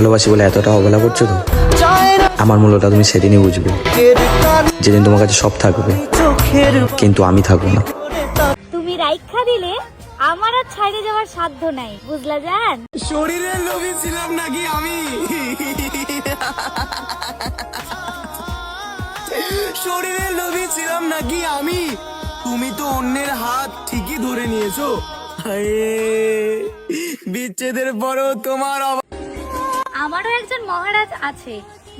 ভালোবাসি বলে এতটা অবহেলা করছো তো? আমার মূল্যটা তুমি সেদিনই বুঝবে, যেদিন তোমার কাছে সব থাকবে কিন্তু আমি থাকবো না। তুমি রাইখা দিলে আমার আর ছাইড়ে যাওয়ার সাধ্য নাই, বুঝলা জান? শরীরের লোভী ছিলাম নাকি আমি? শরীরের লোভী ছিলাম নাকি আমি? তুমি তো অন্যের হাত ঠিকই ধরে নিয়েছো। বিচ্ছেদের পরও তোমার আমারও একজন মহারাজ আছে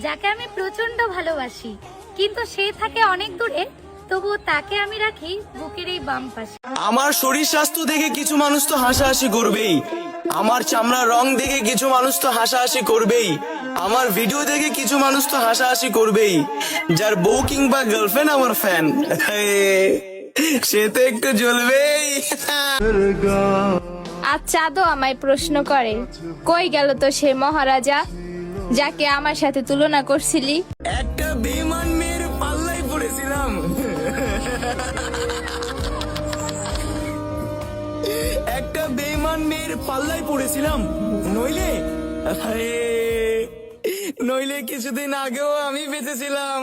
যাকে আমি প্রচন্ড ভালোবাসি, কিন্তু সে থাকে অনেক দূরে, তবুও তাকে আমি রাখি বুকের এই বাম পাশে। আমার শরীর স্বাস্থ্য দেখে কিছু মানুষ তো হাসাহাসি করবেই, আমার চামড়ার রং দেখে কিছু মানুষ তো হাসাহাসি করবেই, আমার ভিডিও দেখে কিছু মানুষ তো হাসাহাসি করবেই। যার বউ কিংবা গার্লফ্রেন্ড আমার ফ্যান, সে তো একটু জ্বলবেই। আচ্ছা তো আমায় প্রশ্ন করে, কই গেল তো সে মহারাজা যাকে আমার সাথে তুলনা করছিলি? একটা বেঈমান মেয়ের পাল্লায় পড়েছিলাম, একটা বেঈমান মেয়ের পাল্লায় পড়েছিলাম, নইলে নইলে কিছুদিন আগেও আমি বেঁচেছিলাম।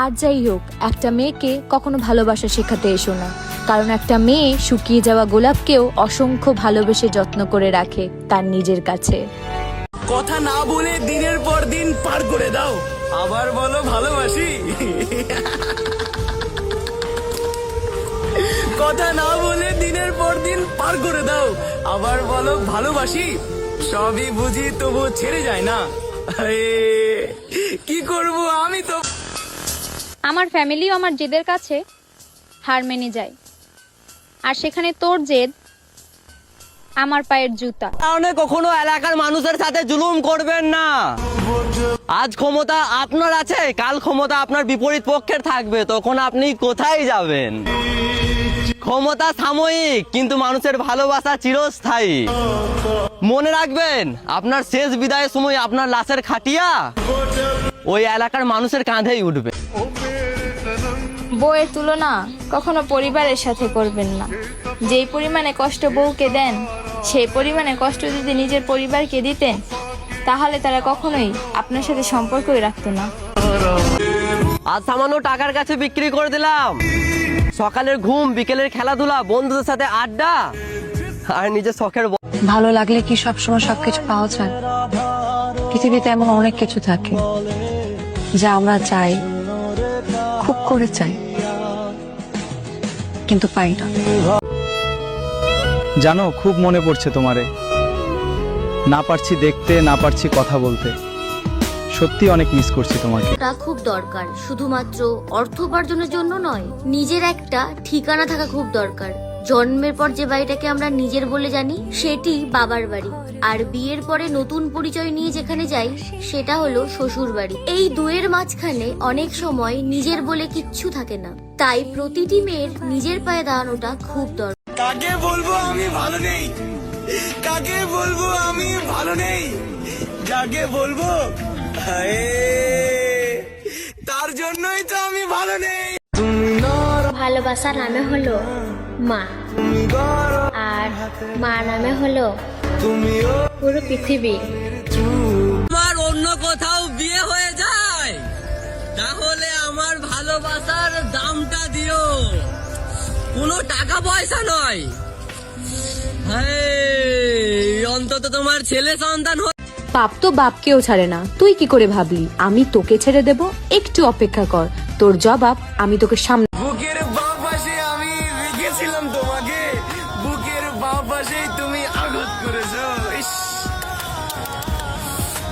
আর যাই হোক, একটা মেয়েকে কখনো ভালোবাসা শেখাতে এসো না, কারণ একটা মেয়ে শুকিয়ে যাওয়া গোলাপকেও অসংখ্য ভালোবেসে যত্ন করে রাখে তার নিজের কাছে। কথা না বলে দিনের পর দিন পার করে দাও, আবার বলো ভালোবাসি। কথা না বলে দিনের পর দিন পার করে দাও, আবার বলো ভালোবাসি। সবই বুঝি তবু ছেড়ে যায় না, কি করব আমি তো। আমার ফ্যামিলিও আমার জেদের কাছে হার মেনে যায়, আর সেখানে তোর জেদ আমার পায়ের জুতা। কারণে কখনো এলাকার মানুষের সাথে জুলুম করবেন না। আজ ক্ষমতা আপনার আছে, কাল ক্ষমতা আপনার বিপরীত পক্ষের থাকবে, তখন আপনি কোথায় যাবেন? ক্ষমতা সাময়িক, কিন্তু মানুষের ভালোবাসা চিরস্থায়ী। মনে রাখবেন, আপনার শেষ বিদায়ের সময় আপনার লাশের খাটিয়া ওই এলাকার মানুষের কাঁধেই উঠবে। বউয়ের তুলনা কখনো পরিবারের সাথে করবেন না। যেই পরিমাণে কষ্ট বউকে দেন, সেই পরিমাণে কষ্ট যদি নিজের পরিবারকে দিতেন, তাহলে তারা কখনোই আপনার সাথে সম্পর্কই রাখতো না। আজ সামান্য টাকার কাছে বিক্রি করে দিলাম সকালের ঘুম, বিকেলের খেলাধুলা, বন্ধুদের সাথে আড্ডা, আর নিজের শখের। ভালো লাগলে কি সবসময় সবকিছু পাওয়া যায়? পৃথিবীতে এমন অনেক কিছু থাকে যা আমরা চাই, খুব করে চাই, কিন্তু পাই না। জানো, খুব মনে পড়ছে তোমারে। না পারছি দেখতে, না পারছি কথা বলতে। সত্যি অনেক মিস করছি তোমাকে। তা খুব দরকার, শুধুমাত্র অর্থ উপার্জনের জন্য নয়, নিজের একটা ঠিকানা থাকা খুব দরকার। জন্মের পর যে বাড়িটাকে আমরা নিজের বলে জানি, সেটি বাবার বাড়ি, আর বিয়ের পরে নতুন পরিচয় নিয়ে যেখানে যাই, সেটা হলো শ্বশুর বাড়ি। এই দুয়ের মাঝখানে অনেক সময় নিজের বলে কিচ্ছু থাকে না, তাই প্রতিটি মেয়ের নিজের পায়ে দাঁড়ানোটা খুব দরকার। কাকে বলবো আমি ভালো নেই, কাকে বলবো আমি ভালো নেই, যাকে বলবো তার জন্যই তো আমি ভালো নেই। ভালোবাসার নামে হলো মা, আর মা নামে হলো পুরো পৃথিবী। আমার অন্য কোথাও বিয়ে হয়ে যায়, তাহলে আমার ভালোবাসার দামটা দিও, কোনো টাকা পয়সা নয়। অন্তত তোমার ছেলে সন্তান। পাপ তো বাপকেও ছাড়ে না। তুই কি করে ভাবলি আমি তোকে ছেড়ে দেব? একটু অপেক্ষা কর, তোর জবাব আমি তোকে সামনে। বুকের বাঁ পাশে আমি রেখেছিলাম তোমাকে, বুকের বাঁ পাশেই তুমি আঘাত করেছো।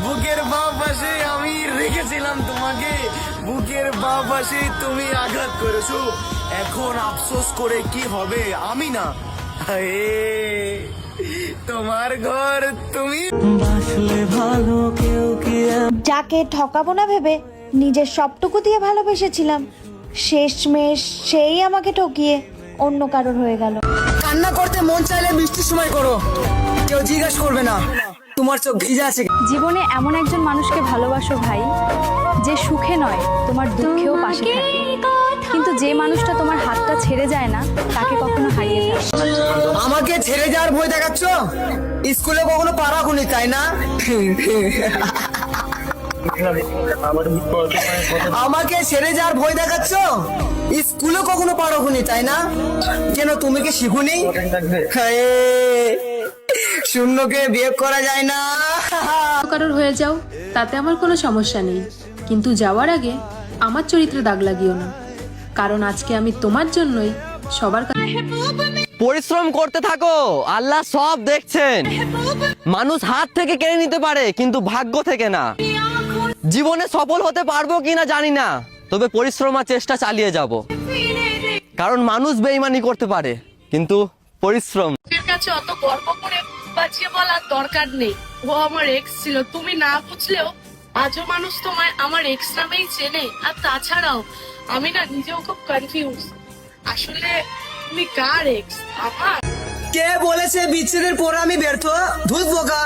বুকের বাঁ পাশে আমি রেখেছিলাম তোমাকে, বুকের বাঁ পাশেই তুমি আঘাত করেছো। এখন আফসোস করে কি হবে? আমি না, তোমার ঘর তুমি বাসলে ভালো। কেউ কি যাকে ঠকাবো না ভেবে নিজের সবটুকু দিয়ে ভালোবেসেছিলাম, শেষমেশ সেই আমাকে ঠকিয়ে অন্য কারোর হয়ে গেল। কান্না করতে মন চাইলে বৃষ্টির সময় করো, কেউ জিজ্ঞাসা করবে না তোমার চোখ ভিজে আছে। জীবনে এমন একজন মানুষকে ভালোবাসো ভাই, যে সুখে নয় তোমার দুঃখেও পাশে থাকে, কিন্তু যে মানুষটা তোমার হাতটা ছেড়ে যায় না তাকে কখনো হারিয়ে ফেলো না। আমাকে ছেড়ে যাওয়ার ভয় দেখাচ্ছ? স্কুলে কখনো পারা খুনি, তাই না? আমাকে ছেড়ে যাওয়ার ভয় দেখাচ্ছ? স্কুলে কখনো পারো খুনি, তাই না? কেন, তুমি কি শিখুনি? শূন্যকে বিয়ে করা যায় না। কারোর হয়ে যাও, তাতে আমার কোনো সমস্যা নেই, কিন্তু যাওয়ার আগে আমার চরিত্রে দাগ লাগিও না, কারণ আজকে আমি তোমার জন্যই সবার কাছে। পরিশ্রম করতে থাকো, আল্লাহ সব দেখছেন। মানুষ হাত থেকে কেড়ে নিতে পারে, কিন্তু ভাগ্য থেকে না। জীবনে সফল হতে পারবো কিনা জানি না, তবে পরিশ্রম আর চেষ্টা চালিয়ে যাব। কারণ মানুষ বেইমানি করতে পারে, কিন্তু পরিশ্রম। এর কাছে অত গর্ব করে বাঁচিয়ে বলার দরকার নেই। ও আমার এক্স ছিল, তুমি না বুঝলেও আজও মানুষ তোমায় আমার এক্স নামেই চেনে। আর তাছাড়াও আমি না নিজেও খুব কনফিউজ, আসলে তুমি কার এক্স? আমার। কে বলেছে বিচ্ছেদের পর আমি ব্যর্থ? ধুত বোকা।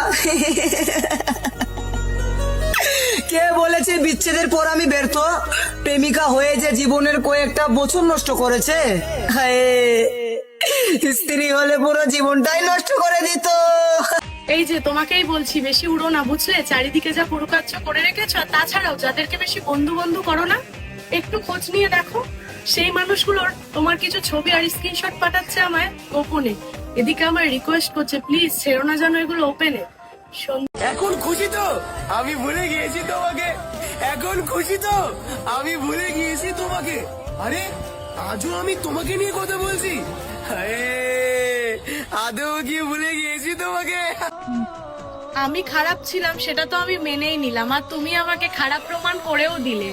কে বলেছে বিচ্ছেদের পর আমি ব্যর্থ? প্রেমিকা হয়ে যে জীবনের কয়েকটা বছর নষ্ট করেছে, স্ত্রী হলে পুরো জীবনটাই নষ্ট করে দিত। এই যে তোমাকেই বলছি, বেশি উড়ো না, বুঝলে? চারিদিকে যা পুরুকার্য করে রেখেছো। আর তাছাড়াও যাদেরকে বেশি বন্ধু বন্ধু করো না, একটু খোঁজ নিয়ে দেখো, সেই মানুষগুলোর তোমার কিছু ছবি আর স্ক্রিনশট পাঠাচ্ছে আমায় গোপনে। এদিকে আমার রিকোয়েস্ট করছে, প্লিজ ছেড়ো না যেন এগুলো ওপেনে। এখন খুশি তো? আমি ভুলে গিয়েছি তোমাকে। এখন খুশি তো? আমি ভুলে গিয়েছি তোমাকে। আরে আজও আমি তোমাকে নিয়ে কথা বলছি। আদৌ কি ভুলে গিয়েছি তোমাকে? আমি খারাপ ছিলাম সেটা তো আমি মেনেই নিলাম, আর তুমি আমাকে খারাপ প্রমাণ করেও দিলে।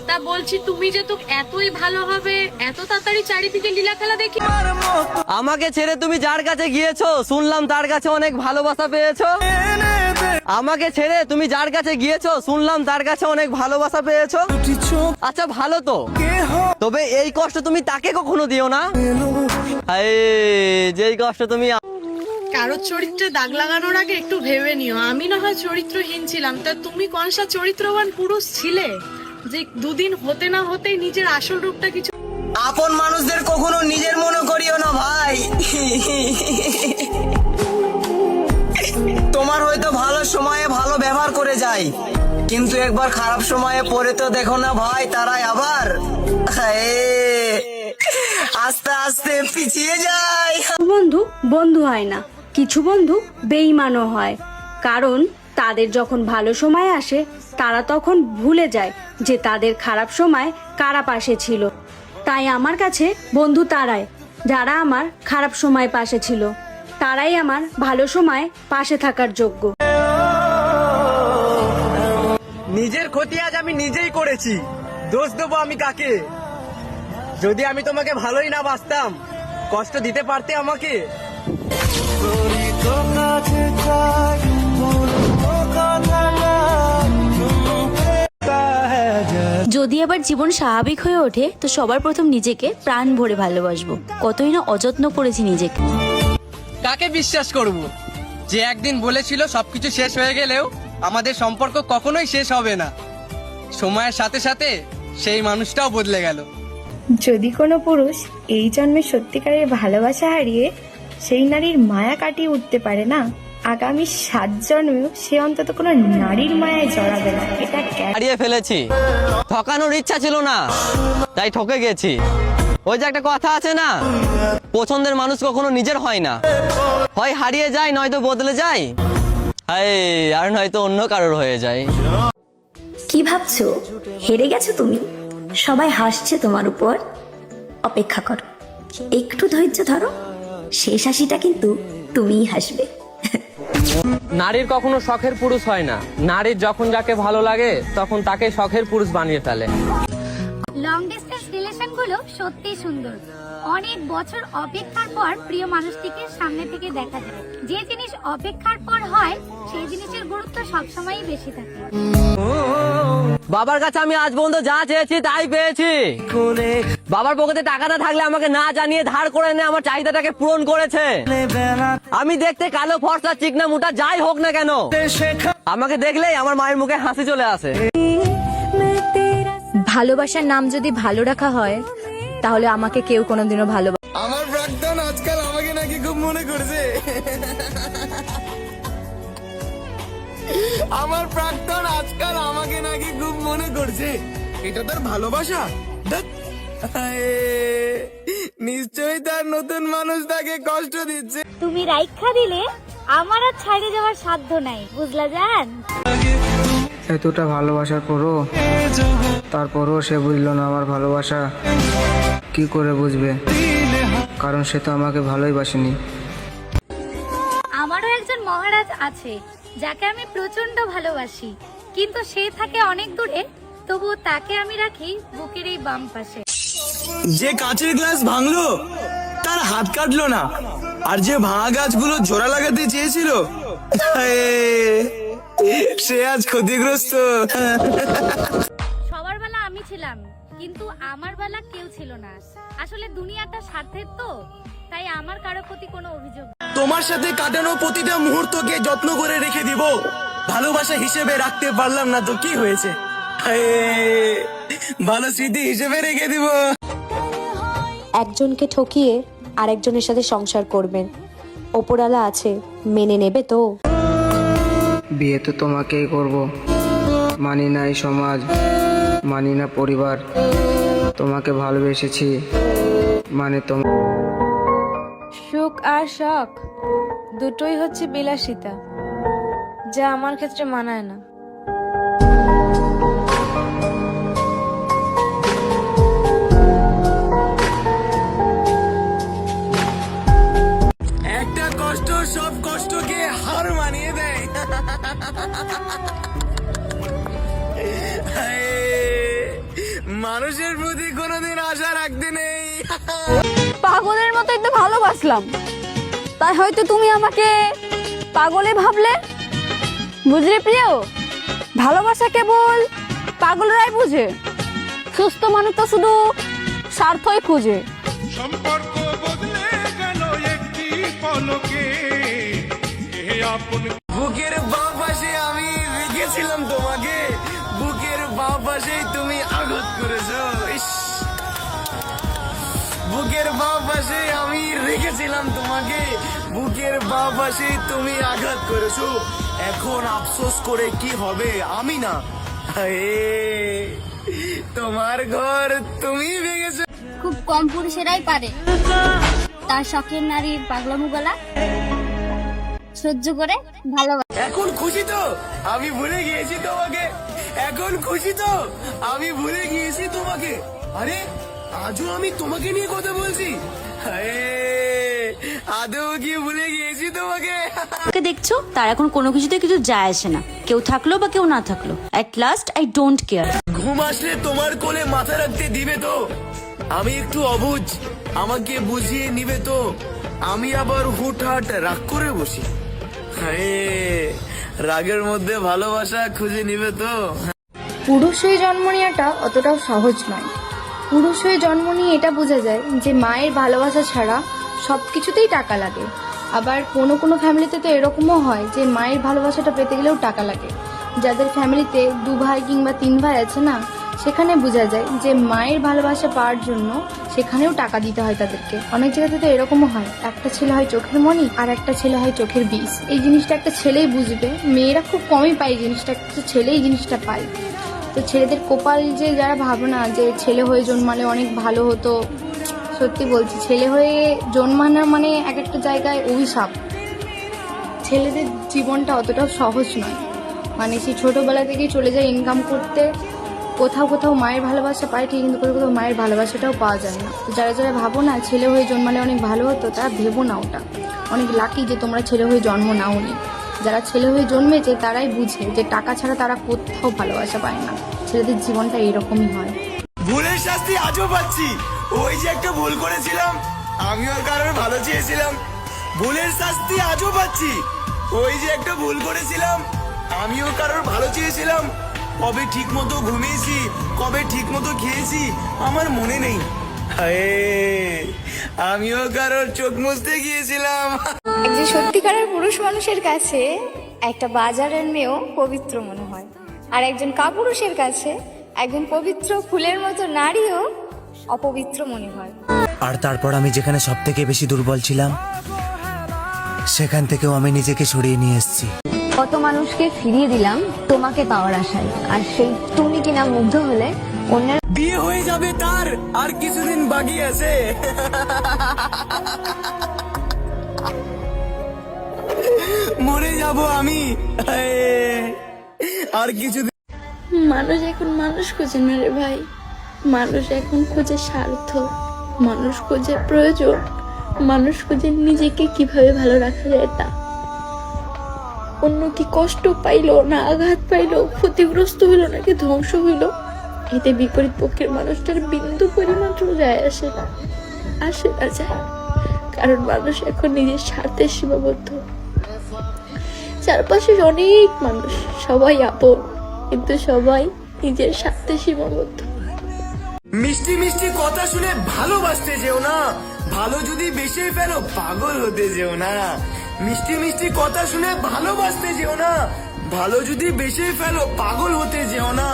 তা বলছি, তুমি যে তো এতই ভালো হবে, এত তাড়াতাড়ি চারিদিকে লীলা খেলা দেখি। আমাকে ছেড়ে তুমি যার কাছে গিয়েছো, শুনলাম তার কাছে অনেক ভালোবাসা পেয়েছো। আমাকে ছেড়ে তুমি যার কাছে গিয়েছো, শুনলাম তার কাছে অনেক ভালোবাসা পেয়েছো। আচ্ছা ভালো তো, তবে এই কষ্ট তুমি তাকে কখনো দিও না। যেই কষ্ট তুমি কারোর চরিত্রে দাগ লাগানোর আগে একটু ভেবে নিও। আমি না হয় চরিত্রহীন ছিলাম, তা তুমি কোনসা চরিত্রবান পুরুষ ছিলে যে দুদিন হতে না হতেই নিজের আসল রূপটা কিছু। আপন মানুষদের কখনো নিজের মনে করিও না ভাই। তোমার হয়তো ভালো সময়ে ভালো ব্যবহার করে যায়, কিন্তু একবার খারাপ সময়ে পড়ে তো দেখো না ভাই, তারাই আবার আস্তে আস্তে পিছিয়ে যায়। বন্ধু বন্ধু হয় না, কিছু বন্ধু বেঈমানও হয়। কারণ তাদের যখন ভালো সময় আসে, তারা তখন ভুলে যায় যে তাদের খারাপ সময় কারা পাশে ছিল। তাই আমার কাছে বন্ধু তারাই যারা আমার খারাপ সময় পাশে ছিল, তারাই আমার ভালো সময় পাশে থাকার যোগ্য। নিজের ক্ষতি আজ আমি নিজেই করেছি, দোষ দেবো আমি কাকে? যদি আমি তোমাকে ভালোই না বাসতাম, কষ্ট দিতে পারতে আমাকে? যদি আবার জীবন স্বাভাবিক হয়ে ওঠে, তো সবার প্রথম নিজেকে প্রাণ ভরে ভালোবাসবো। কতই না অযত্ন করেছি নিজেকে। কাকে বিশ্বাস করব যে একদিন বলেছিল সবকিছু শেষ হয়ে গেলেও আমাদের সম্পর্ক কখনোই শেষ হবে না? সময়ের সাথে সাথে সেই মানুষটাও বদলে গেল। যদি কোনো পুরুষ এই জন্মে সত্যিকারের ভালোবাসা হারিয়ে সেই নারীর মায়া কাটিয়ে উঠতে পারে না, আগামী 7 জন্মেও সে অন্তত কোনো নারীর মায়ায় জড়াবে না। এটা হারিয়ে ফেলেছি, ঠকানোর ইচ্ছা ছিল না, তাই ঠকে গেছি। ওই যে একটা কথা আছে না, পছন্দের মানুষ কখনো নিজের হয় না, হয় হারিয়ে যায় নয়তো বদলে যায়, আর নয়তো অন্য কারোর হয়ে যায়। কি ভাবছো? হেরে গেছো তুমি? সবাই হাসছে তোমার উপর। অপেক্ষা করো, একটু ধৈর্য ধরো, শেষ হাসিটা কিন্তু তুমিই হাসবে। নারীর কখনো শখের পুরুষ হয় না, নারীর যখন যাকে ভালো লাগে তখন তাকে শখের পুরুষ বানিয়ে ফেলে। লং ডিস্টেন্স রিলেশন গুলো সত্যি সুন্দর। অনেক বছর অপেক্ষার পর প্রিয় মানুষটিকে সামনে থেকে দেখা যায়। যে জিনিস অপেক্ষার পর হয়, সেই জিনিসের গুরুত্ব সবসময়ই বেশি থাকে। বাবার কাছে আমি আজ পর্যন্ত যা চেয়েছি তাই পেয়েছি। বাবার পকেটে টাকা না থাকলে আমাকে না জানিয়ে ধার করে এনে আমার চাহিদাটাকে পূরণ করেছে। আমি দেখতে কালো, ফর্সা, চিকনা, মোটা যাই হোক না কেন, আমাকে দেখলেই আমার মায়ের মুখে হাসি চলে আসে। ভালোবাসার নাম যদি ভালো রাখা হয়, তাহলে আমাকে কেউ কোনোদিনও ভালোবাসে আমার প্রাক্তন আজকাল আমাকে নাকি খুব মনে করছে। আমার প্রাক্তন আজকাল আমাকে নাকি খুব মনে করছে। এটা তার ভালোবাসা? ধ্যাৎ। হায়, নিশ্চয়ই তার নতুন মানুষ তাকে কষ্ট দিচ্ছে। তুমি রাইখা দিলে আমার আর ছাড়ে যাওয়ার সাধ্য নাই, বুঝলা জান? এতটা ভালোবাসার পরও তারপরও সে বুঝলো না আমার ভালোবাসা। কি করে বুঝবে? কারণ সে তো আমাকে ভালোই বাসেনি। আমারও একজন মহারাজ আছে যাকে আমি প্রচন্ড ভালোবাসি, কিন্তু সে থাকে অনেক দূরে, তবুও তাকে আমি রাখি বুকের এই বাম পাশে। যে কাঁচের গ্লাস ভাঙলো তার হাত কাটলো না, আর যে ভাঙা গাছগুলো জোড়া লাগাতে চেয়েছিল সে আজ ক্ষতিগ্রস্ত। সবার বেলা আমি ছিলাম, কিন্তু আমার বেলা কেউ ছিল না। আসলে দুনিয়াটা স্বার্থের তো, তাই আমার কারো প্রতি কোনো অভিযোগ নেই। তোমার সাথে কাটানো প্রতিটা মুহূর্তকে যত্ন করে রেখে দিব। ভালোবাসা হিসেবে রাখতে পারলাম না তো কি হয়েছে, ভালো স্মৃতি হিসেবে রেখে দিব। একজনকে ঠকিয়ে আরেকজনের সাথে সংসার করবেন, ওপরালা আছে, মেনে নেবে তো? বিয়ে তো তোমাকেই করব। মানি না এই সমাজ, মানি না পরিবার। তোমাকে ভালোবেসেছি মানে সুখ আর শখ দুটোই হচ্ছে বিলাসিতা, যা আমার ক্ষেত্রে মানায় না। একটা কষ্ট সব কষ্টকে হার মানিয়ে দেয়। মানুষের প্রতি কোনোদিন আশা রাখতে নেই। পাগলের মতোই তো ভালোবাসলাম, তাই হয়তো তুমি আমাকে পাগলে ভাবলে। বুঝলে প্রিয়, ভালোবাসা কেবল পাগলরাই বুঝে, সুস্থ মানুষ তো শুধু স্বার্থই খুঁজে। সম্পর্ক বদলে গেল একটি পলকে। বুকের বাঁ পাশে আমি রেখেছিলাম তোমাকে, বুকের বাঁ পাশেই তুমি আঘাত করেছো। ইস, বুকের বাঁ পাশে আমি রেখেছিলাম তোমাকে, বুকের বাঁ পাশেই তুমি আঘাত করেছো। এখন আফসোস করে কি হবে? আমি না, তোমার ঘর তুমি ভেঙেছো। খুব কম পুরুষেরাই পারে তার শখের নারীর পাগলামো গলা সহ্য করে ভালোবাসা। এখন খুশি তো? আমি ভুলে গিয়েছি তোমাকে। এখন খুশি তো? আমি ভুলে গিয়েছি তোমাকে। আরে আজও আমি তোমাকে নিয়ে কথা বলছি। আদৌ কি ভুলে গিয়েছি তোমাকে? দেখছো, তার এখন কোনো কিছুতে কিছু যায় আসে না, কেউ থাকলো বা কেউ না থাকলো। At last I don't care. ঘুম আসলে তোমার কোলে মাথা রাখতে দিবে তো? আমি একটু অবুঝ, আমাকে বুঝিয়ে নিবে তো? আমি আবার হুটহাট রাগ করে বসি, রাগের মধ্যে ভালোবাসা খুঁজে নিবে তো? পুরুষ হয়ে জন্ম নেওয়াটা অতটাও সহজ নয়। পুরুষ হয়ে জন্ম নিয়ে এটা বোঝা যায় যে মায়ের ভালোবাসা ছাড়া সব কিছুতেই টাকা লাগে। আবার কোনো কোনো ফ্যামিলিতে তো এরকমও হয় যে মায়ের ভালোবাসাটা পেতে গেলেও টাকা লাগে। যাদের ফ্যামিলিতে 2 ভাই কিংবা 3 ভাই আছে না, সেখানে বোঝা যায় যে মায়ের ভালোবাসা পাওয়ার জন্য সেখানেও টাকা দিতে হয় তাদেরকে। অনেক জায়গাতে তো এরকমও হয়, একটা ছেলে হয় চোখের মণি আর একটা ছেলে হয় চোখের বিষ। এই জিনিসটা একটা ছেলেই বুঝবে, মেয়েরা খুব কমই পায় এই জিনিসটা, একটা ছেলে এই জিনিসটা পায়। তো ছেলেদের কপাল যে যারা ভাবনা যে ছেলে হয়ে জন্মালে অনেক ভালো হতো, সত্যি বলছি, ছেলে হয়ে জন্মানো মানে এক একটা জায়গায় অভিশাপ। ছেলেদের জীবনটা অতটাও সহজ নয়, মানে সেই ছোটবেলা থেকেই চলে যায় ইনকাম করতে, কোথাও কোথাও মায়ের ভালোবাসা পায় ঠিক, কিন্তু কোথাও মায়ের ভালোবাসাটাও পাওয়া যায় না। তো যারা যারা ভাবো না ছেলে হয়ে জন্মালে অনেক ভালো হতো, তারা ভেবো না, ওটা অনেক লাকি যে তোমরা ছেলে হয়ে জন্ম নাওনি। যারা ছেলে হয়ে জন্মেছে তারাই বুঝে যে টাকা ছাড়া তারা কোথাও ভালোবাসা পায় না। ছেলেদের জীবনটা এরকমই হয়। ভুলের শাস্তি আজও পাচ্ছি। ওই যে একটা ভুল করেছিলাম, আমিও কারোর ভালো চেয়েছিলাম, ভুলের শাস্তি আজও পাচ্ছি। ওই যে একটা ভুল করেছিলাম, আমিও কারোর ভালো চেয়েছিলাম। কবে ঠিক মতো ঘুমিয়েছি, কবে ঠিক মতো খেয়েছি আমার মনে নেই। আমিও কারোর চোখ মুছতে গিয়েছিলাম। একজন সত্যিকারের পুরুষ মানুষের কাছে একটা বাজারের মেয়েও পবিত্র মনে হয়, আর একজন কাপুরুষের কাছে একজন পবিত্র ফুলের মতো নারীও অপবিত্র মনে হয়। আর তারপর আমি যেখানে সব থেকে বেশি দুর্বল ছিলাম সেখান থেকেও আমি নিজেকে সরিয়ে নিয়ে এসেছি। কত মানুষকে ফিরিয়ে দিলাম তোমাকে পাওয়ার আশায়, আর সেই তুমি কিনা মুগ্ধ হলে অন্যের বিয়ে হয়ে যাবে তার, আর কিছুদিন বাকি আছে। মরে যাব আমি, আর কিছুদিন। মানুষ এখন মানুষ খোঁজে না রে ভাই, মানুষ এখন খোঁজে স্বার্থ, মানুষ খোঁজে প্রয়োজন, মানুষ খোঁজে নিজেকে কিভাবে ভালো রাখা যায় তা। অন্য কি কষ্ট পাইলো না আঘাত পাইলো, ক্ষতিগ্রস্ত হইলো নাকি ধ্বংস হইলো, এতে বিপরীত পক্ষের মানুষটার বিন্দু পরিমাণ যায় আসে না, যায়। কারণ মানুষ এখন নিজের স্বার্থে সীমাবদ্ধ। চারপাশে অনেক মানুষ, সবাই আপন, কিন্তু সবাই নিজের স্বার্থে সীমাবদ্ধ। মিষ্টি মিষ্টি কথা শুনে ভালোবাসতে যেও না, ভালো যদি বেশি ফেলো পাগল হতে যেও না। মিষ্টি মিষ্টি কথা শুনে ভালোবাসতে যেও না, ভালো যদি বেশি ফেলো পাগল হতে যেও না।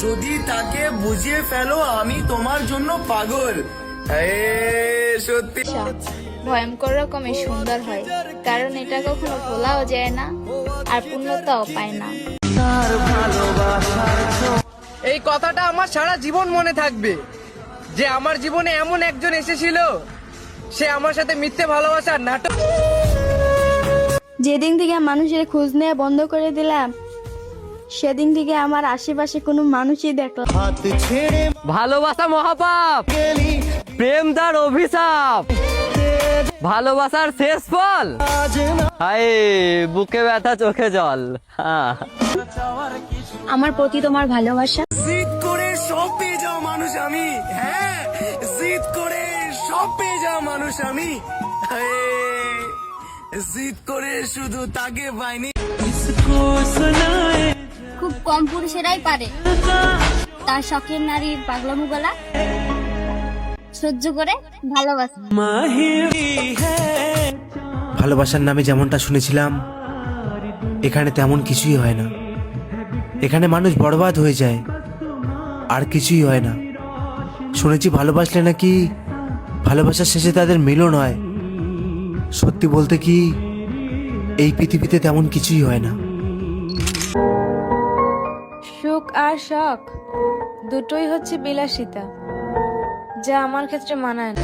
যদি তাকে বুঝিয়ে ফেলো আমি তোমার জন্য পাগল, সত্যি ভয়ঙ্কর রকমের সুন্দর হয়, কারণ এটা কখনো ভোলাও যায় না আর পূর্ণতাও পায় না। এই কথাটা আমার সারা জীবন মনে থাকবে, যে আমার জীবনে এমন একজন এসেছিল, সে আমার সাথে মিথ্যে ভালোবাসার নাটক। যেদিন থেকে মানুষের খোঁজ নেওয়া বন্ধ করে দিলাম, সেদিন থেকে আমার আশেপাশে কোনো মানুষই দেখলাম। ভালোবাসা মহাপাপ, প্রেম তার অভিশাপ, ভালোবাসার শেষ ফল হায় বুকে ব্যথা চোখে জল। আমার প্রতি তোমার ভালোবাসা। জিদ করে সব পেয়ে যাও মানুষ আমি, হ্যাঁ জিদ করে সব পেয়ে যাও মানুষ আমি, জিদ করে শুধু তাকে পাইনি। খুব কম পুরুষেরাই পারে তার শখের নারীর পাগলামো গলা সহ্য করে ভালোবাসা। ভালোবাসার নামে যেমনটা শুনেছিলাম এখানে তেমন কিছুই হয় না। এখানে মানুষ বরবাদ হয়ে যায়, আর কিছুই হয় না। শুনেছি ভালোবাসলে নাকি ভালোবাসার শেষে তাদের মিলন হয়। সত্যি বলতে কি এই পৃথিবীতে তেমন কিছুই হয় না। সুখ আর শখ দুটোই হচ্ছে বিলাসিতা, যা আমার ক্ষেত্রে মানায় না।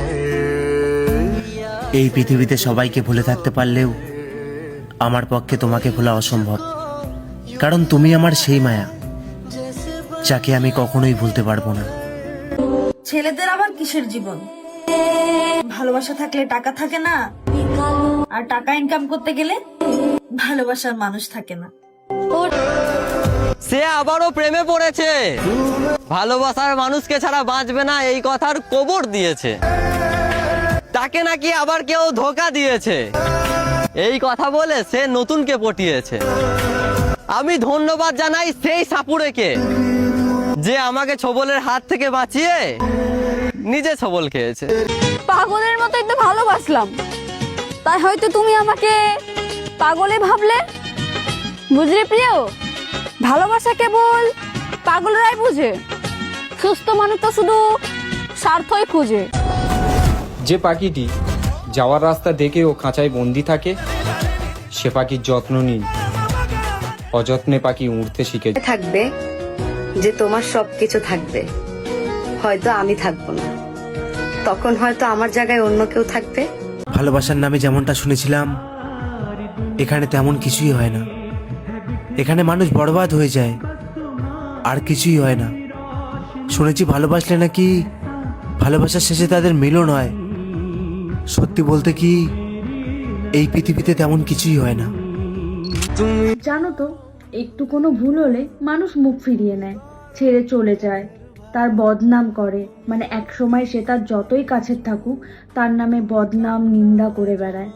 এই পৃথিবীতে সবাইকে ভুলে থাকতে পারলেও আমার পক্ষে তোমাকে ভোলা অসম্ভব, কারণ তুমি আমার সেই মায়া যাকে আমি কখনোই ভুলতে পারবো না। ছেলেদের আবার কিসের জীবন? ভালোবাসা থাকলে টাকা থাকে না, আর টাকা ইনকাম করতে গেলে ভালোবাসার মানুষ থাকে না। সে আবারও প্রেমে পড়েছে, ভালোবাসার মানুষকে ছাড়া বাঁচবে না এই কথার কবর দিয়েছে। তাকে নাকি আবার কেউ ধোঁকা দিয়েছে, এই কথা বলে সে নতুনকে পটিয়েছে। আমি ধন্যবাদ জানাই সেই সাপুড়েকে, যে আমাকে ছবলের হাত থেকে বাঁচিয়ে নিজে ছবল খেয়েছে। পাগলের মতোই তো ভালোবাসলাম, তাই হয়তো তুমি আমাকে পাগলে ভাবলে। বুঝলে প্রিয়, ভালোবাসা কেবল পাগলরাই বুঝে, সুস্থ মানুষ তো শুধু স্বার্থই খুঁজে। যে পাখিটি যাওয়ার রাস্তা দেখে ও খাঁচায় বন্দি থাকে, সে পাখির যত্ন নিন। অযত্নে পাখি উড়তে শিখে থাকবে যে তোমার সবকিছু থাকবে, হয়তো আমি থাকবো না, তখন হয়তো আমার জায়গায় অন্য কেউ থাকবে। ভালোবাসার নামে যেমনটা শুনেছিলাম এখানে তেমন কিছুই হয় না। এখানে মানুষ বরবাদ হয়ে যায়, আর কিছুই হয় না। শুনেছি ভালোবাসলে নাকি ভালোবাসার শেষে তাদের মিলন হয়। সত্যি বলতে কি এই পৃথিবীতে তেমন কিছুই হয় না। জানো তো, একটু কোনো ভুল হলে মানুষ মুখ ফিরিয়ে নেয়, ছেড়ে চলে যায়, তার বদনাম করে। মানে এক সময় সে তার যতই কাছের থাকুক তার নামে বদনাম নিন্দা করে বেড়ায়।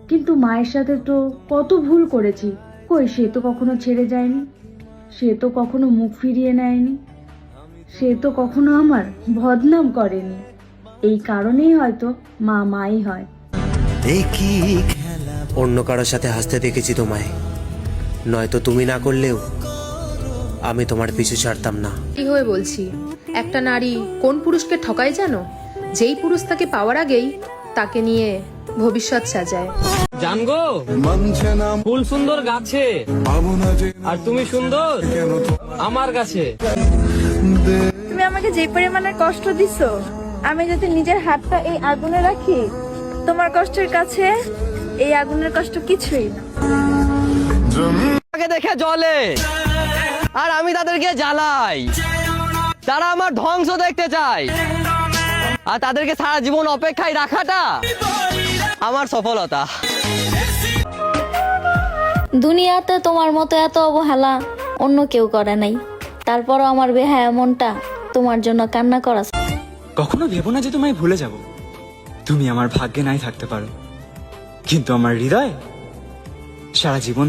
কিন্তু মায়ের সাথে তো কত ভুল করেছি, কই সে তো কখনো ছেড়ে যায়নি, সে তো কখনো মুখ ফিরিয়ে নেয়নি, সে তো কখনো আমার বদনাম করেনি। এই কারণেই হয়তো মা মাই হয়। অন্য কারোর সাথে হাসতে দেখেছি তোমায়, নয়তো তুমি না করলেও আমি তোমার পিছু ছাড়তাম না। কি হয়ে বলছি, একটা নারী কোন পুরুষকে ঠকায় জানো? যেই পুরুষ তাকে পাওয়ার আগেই তাকে নিয়ে ভবিষ্যৎ সাজায়। জানগো ফুল সুন্দর গাছে, আর তুমি সুন্দর আমার কাছে। তুমি আমাকে যে পরিমাণে কষ্ট দিছো, আমি যদি নিজের হাতটা এই আগুনে রাখি, তোমার কষ্টের কাছে এই আগুনের কষ্ট কিছুই না। আমাকে দেখে জ্বলে আর আমি তাদেরকে জ্বালাই। তারা আমার ধ্বংস দেখতে চায়, আর তাদেরকে সারা জীবন অপেক্ষায় রাখাটা আমার সফলতা। দুনিয়াতে তোমার মতো এত অবহেলা অন্য কেউ করে নাই, তারপরও আমার বেহায়া মনটা তোমার জন্য কান্না করা। কখনো ভেবো না যে তোমায় ভুলে যাব। তুমি আমার ভাগ্যে নাই থাকতে পারো, কিন্তু আমার হৃদয়ে সারা জীবন